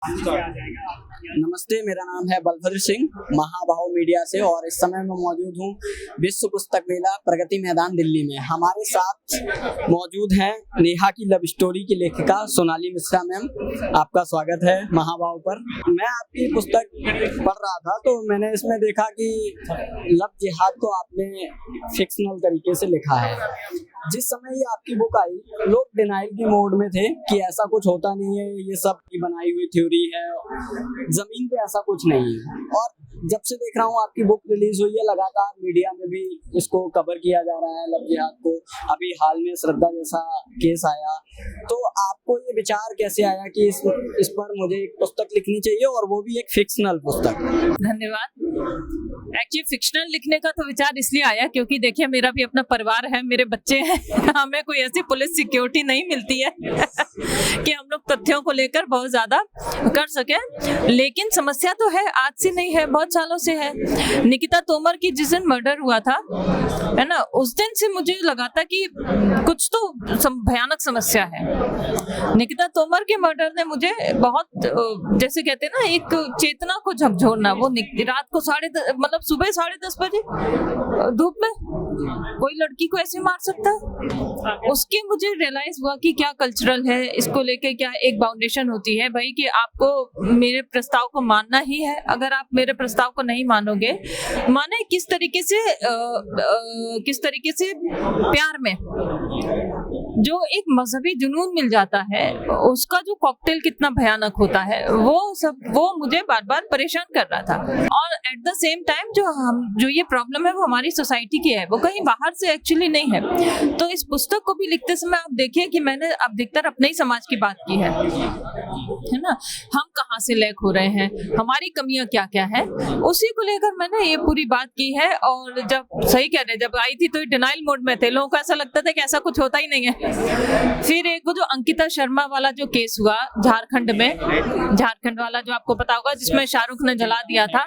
नमस्ते, मेरा नाम है बलभद्र सिंह, महाभाव मीडिया से, और इस समय मैं मौजूद हूँ विश्व पुस्तक मेला प्रगति मैदान दिल्ली में। हमारे साथ मौजूद हैं नेहा की लव स्टोरी की लेखिका सोनाली मिश्रा मैम। आपका स्वागत है महाभाव पर। मैं आपकी पुस्तक पढ़ रहा था तो मैंने इसमें देखा कि लव जिहाद को आपने फिक्शनल तरीके से लिखा है। जिस समय ये आपकी बुक आई, लोग डिनाइल की मोड में थे कि ऐसा कुछ होता नहीं है, ये सब की बनाई हुई थ्योरी है, जमीन पे ऐसा कुछ नहीं है। और जब से देख रहा हूँ आपकी बुक रिलीज हुई है, लगातार मीडिया में भी इसको कवर किया जा रहा है लव जिहाद को। अभी हाल में श्रद्धा जैसा केस आया, तो आपको ये विचार कैसे आया कि इस पर मुझे एक पुस्तक लिखनी चाहिए, और वो भी एक फिक्शनल पुस्तक? धन्यवाद। एक्चुअली फिक्शनल लिखने का तो विचार इसलिए आया क्योंकि देखिए, मेरा भी अपना परिवार है, मेरे बच्चे हैं। हमें कोई ऐसी पुलिस सिक्योरिटी नहीं मिलती है कि हम लोग तथ्यों को लेकर बहुत ज्यादा कर सके। लेकिन समस्या तो है, आज से नहीं है, बहुत सालों से है। निकिता तोमर की जिस दिन मर्डर हुआ था, है ना, उस दिन से मुझे लगा था कि कुछ तो भयानक समस्या है। निकिता तोमर के मर्डर ने मुझे बहुत, जैसे कहते हैं ना, एक चेतना को झकझोरना। वो रात को मतलब सुबह 10:30 बजे धूप में कोई लड़की को ऐसे मार सकता है। उसके मुझे रियलाइज हुआ कि क्या कल्चरल है, इसको लेके क्या एक बाउंडेशन होती है भाई, कि आपको मेरे प्रस्ताव को मानना ही है। अगर आप मेरे प्रस्ताव को नहीं मानोगे, माने किस तरीके से प्यार में जो एक मजहबी जुनून मिल जाता है, उसका जो कॉकटेल कितना भयानक होता है, वो मुझे बार बार परेशान कर रहा था। और एट द सेम टाइम जो ये प्रॉब्लम है वो हमारी सोसाइटी की है, वो कहीं बाहर से एक्चुअली नहीं है। तो इस पुस्तक को भी लिखते समय आप देखिए कि मैंने अधिकतर अपने ही समाज की बात की है ना। हम कहाँ से लैक हो रहे हैं, हमारी कमियां क्या क्या है, उसी को लेकर मैंने ये पूरी बात की है। और जब सही कह रहे, जब आई थी तो डिनाइल मोड में थे, लोगों को ऐसा लगता था कि ऐसा कुछ होता ही नहीं है। फिर एक वो जो अंकिता शर्मा वाला जो केस हुआ झारखंड वाला, जो आपको पता होगा, जिसमें शाहरुख ने जला दिया था।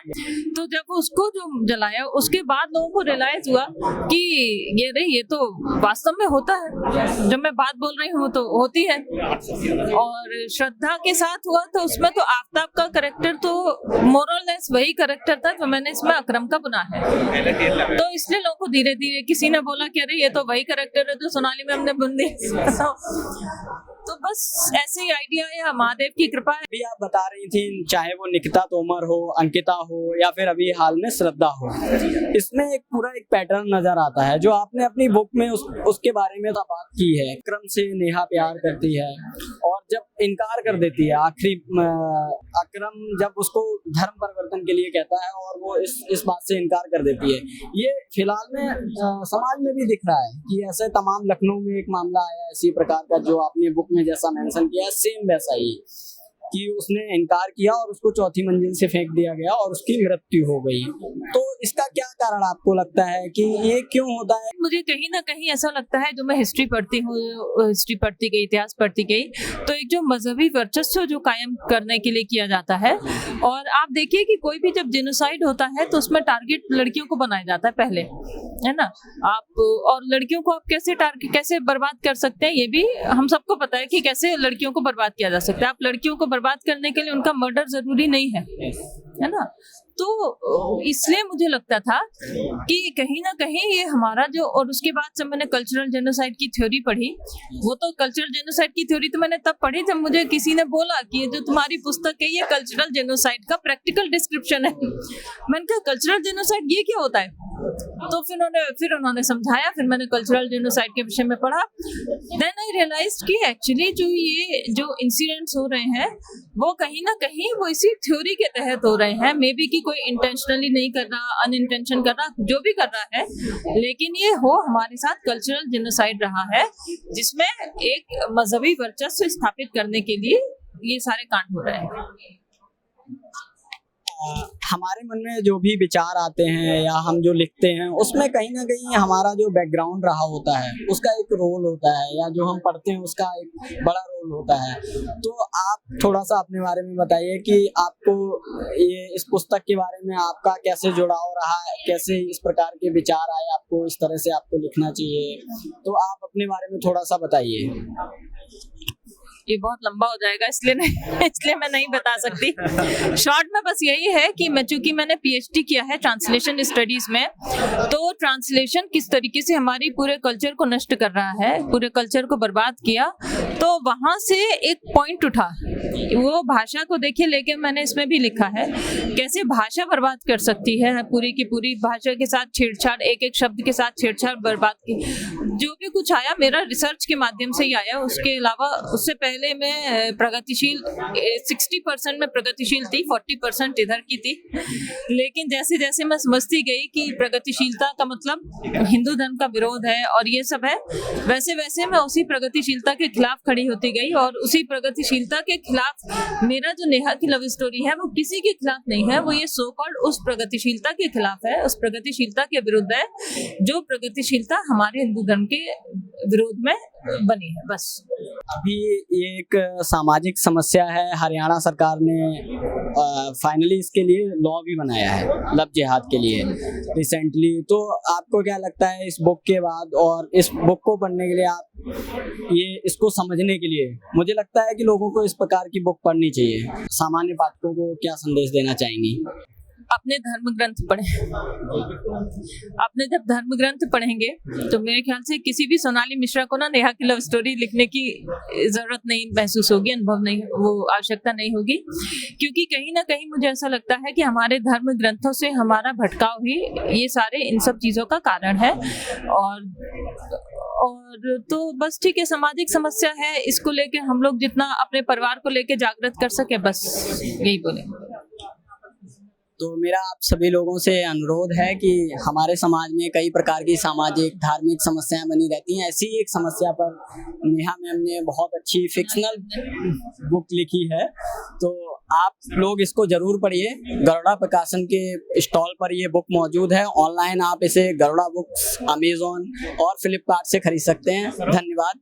तो जब उसको जो जलाया, उसके बाद लोगों को रियलाइज हुआ कि ये तो वास्तव में होता है, जब मैं बात बोल रही हूँ तो होती है। और श्रद्धा के साथ हुआ तो उसमें तो आफ्ताब का कैरेक्टर तो मोरलेस वही कैरेक्टर था जो मैंने इसमें अकरम का बुना है। तो इसलिए लोगों को धीरे धीरे किसी ने बोला कि अरे ये तो वही कैरेक्टर है जो सोनाली में हमने बुन दी। तो बस ऐसे ही आइडिया है, महादेव की कृपा है। अभी आप बता रही थी, चाहे वो निकिता तोमर हो, अंकिता हो, या फिर अभी हाल में श्रद्धा हो, इसमें एक पूरा एक पैटर्न नजर आता है जो आपने अपनी बुक में उसके बारे में बात की है। अकरम से नेहा प्यार करती है और जब इनकार कर देती है, आखिरी अकरम जब उसको धर्म परिवर्तन के लिए कहता है और वो इस बात से इनकार कर देती है। ये फिलहाल में समाज में भी दिख रहा है कि ऐसे तमाम, लखनऊ में एक मामला आया इसी प्रकार का, जो आपने बुक में जैसा मेंशन किया है सेम वैसा ही, कि उसने इनकार किया और उसको चौथी मंजिल से फेंक दिया गया और उसकी मृत्यु हो गई। तो इसका क्या कारण आपको लगता है कि ये क्यों होता है? मुझे कहीं ना कहीं ऐसा लगता है, जो मैं हिस्ट्री पढ़ती गई, इतिहास पढ़ती गई, तो एक जो मजहबी वर्चस्व जो कायम करने के लिए किया जाता है। और आप देखिए कि कोई भी जब जेनोसाइड होता है तो उसमें टारगेट लड़कियों को बनाया जाता है पहले, है ना। आप और लड़कियों को आप कैसे बर्बाद कर सकते हैं, ये भी हम सबको पता है कि कैसे लड़कियों को बर्बाद किया जा सकता है। आप लड़कियों को बर्बाद करने के लिए उनका मर्डर जरूरी नहीं है ना। तो इसलिए मुझे लगता था कि कहीं ना कहीं ये हमारा जो, और उसके बाद जब मैंने कल्चरल जेनोसाइड की थ्योरी पढ़ी, वो तो कल्चरल जेनोसाइड की थ्योरी तो मैंने तब पढ़ी जब मुझे किसी ने बोला कि ये जो तुम्हारी पुस्तक है ये कल्चरल जेनोसाइड का प्रैक्टिकल डिस्क्रिप्शन है। मैंने कहा कल्चरल जेनोसाइड ये क्या होता है? तो फिर उन्होंने समझाया, फिर मैंने कल्चरल जेनोसाइड के विषय में पढ़ा। देन आई रियलाइज्ड कि एक्चुअली जो इंसिडेंट्स हो रहे हैं वो कहीं ना कहीं वो इसी थ्योरी के तहत हो रहे हैं। मे बी कि कोई इंटेंशनली नहीं कर रहा, अनइंटेंशन कर रहा, जो भी कर रहा है, लेकिन ये हमारे साथ कल्चरल जेनोसाइड रहा है, जिसमें एक मजहबी वर्चस्व स्थापित करने के लिए ये सारे कांड हो रहे हैं। हमारे मन में जो भी विचार आते हैं या हम जो लिखते हैं, उसमें कहीं ना कहीं हमारा जो बैकग्राउंड रहा होता है उसका एक रोल होता है, या जो हम पढ़ते हैं उसका एक बड़ा रोल होता है। तो आप थोड़ा सा अपने बारे में बताइए कि आपको ये इस पुस्तक के बारे में आपका कैसे जुड़ाव रहा है, कैसे इस प्रकार के विचार आए आपको, इस तरह से आपको लिखना चाहिए। तो आप अपने बारे में थोड़ा सा बताइए। ये बहुत लंबा हो जाएगा, इसलिए मैं नहीं बता सकती। शॉर्ट में बस यही है कि चूंकि मैंने पीएचडी किया है ट्रांसलेशन स्टडीज में, तो ट्रांसलेशन किस तरीके से हमारी पूरे कल्चर को नष्ट कर रहा है, पूरे कल्चर को बर्बाद किया, तो वहां से एक पॉइंट उठा, वो भाषा को देखिए, लेकिन मैंने इसमें भी लिखा है कैसे भाषा बर्बाद कर सकती है, पूरी की पूरी भाषा के साथ छेड़छाड़, एक एक शब्द के साथ छेड़छाड़, बर्बाद की। जो भी कुछ आया मेरा रिसर्च के माध्यम से ही आया, उसके अलावा उससे पहले मैं प्रगतिशील 60% में प्रगतिशील थी, 40% इधर की थी। लेकिन जैसे जैसे मैं समझती गई कि प्रगतिशीलता का मतलब हिंदू धर्म का विरोध है और ये सब है, वैसे वैसे मैं उसी प्रगतिशीलता के खिलाफ खड़ी होती गई। और उसी प्रगतिशीलता के खिलाफ मेरा जो नेहा की लव स्टोरी है वो किसी के खिलाफ नहीं है, वो ये सो कॉल्ड उस प्रगतिशीलता के खिलाफ है, उस प्रगतिशीलता के विरुद्ध है जो प्रगतिशीलता हमारे हिंदू धर्म के विरोध में बनी है। बस अभी ये एक सामाजिक समस्या है, हरियाणा सरकार ने फाइनली इसके लिए लॉ भी बनाया है लव जिहाद के लिए रिसेंटली। तो आपको क्या लगता है इस बुक के बाद, और इस बुक को पढ़ने के लिए आप इसको समझने के लिए, मुझे लगता है कि लोगों को इस प्रकार की बुक पढ़नी चाहिए। सामान्य पाठकों को क्या संदेश देना चाहेंगी? अपने धर्म ग्रंथ पढ़ें। अपने जब धर्म ग्रंथ पढ़ेंगे तो मेरे ख्याल से किसी भी सोनाली मिश्रा को ना नेहा की लव स्टोरी लिखने की जरूरत नहीं महसूस होगी, अनुभव नहीं, वो आवश्यकता नहीं होगी, क्योंकि कहीं ना कहीं मुझे ऐसा लगता है कि हमारे धर्म ग्रंथों से हमारा भटकाव ही ये सारे इन सब चीजों का कारण है। और तो बस ठीक है, सामाजिक समस्या है, इसको लेके हम लोग जितना अपने परिवार को लेके जागृत कर सके, बस यही बोलेंगे। तो मेरा आप सभी लोगों से अनुरोध है कि हमारे समाज में कई प्रकार की सामाजिक धार्मिक समस्याएं बनी रहती हैं। ऐसी एक समस्या पर नेहा मैम ने बहुत अच्छी फिक्शनल बुक लिखी है, तो आप लोग इसको जरूर पढ़िए। गरुड़ा प्रकाशन के स्टॉल पर ये बुक मौजूद है। ऑनलाइन आप इसे गरुड़ा बुक्स, अमेजोन और फ्लिपकार्ट से खरीद सकते हैं। धन्यवाद।